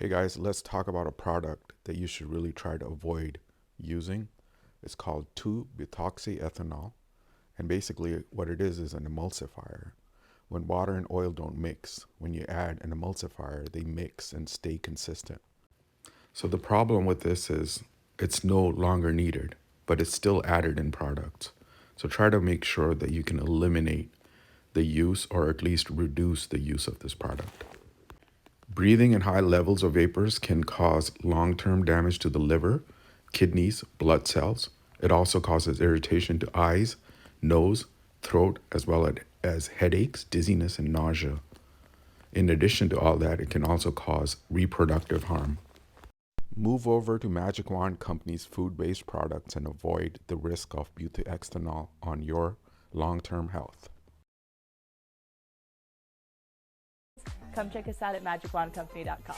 Hey guys, let's talk about a product that you should really try to avoid using. It's called 2-butoxyethanol. And basically what it is an emulsifier. When water and oil don't mix, when you add an emulsifier, they mix and stay consistent. So the problem with this is it's no longer needed, but it's still added in products. So try to make sure that you can eliminate the use or at least reduce the use of this product. Breathing in high levels of vapors can cause long-term damage to the liver, kidneys, blood cells. It also causes irritation to eyes, nose, throat, as well as headaches, dizziness, and nausea. In addition to all that, it can also cause reproductive harm. Move over to Magic Wand Company's food-based products and avoid the risk of butyl on your long-term health. Come check us out at magicwandcompany.com.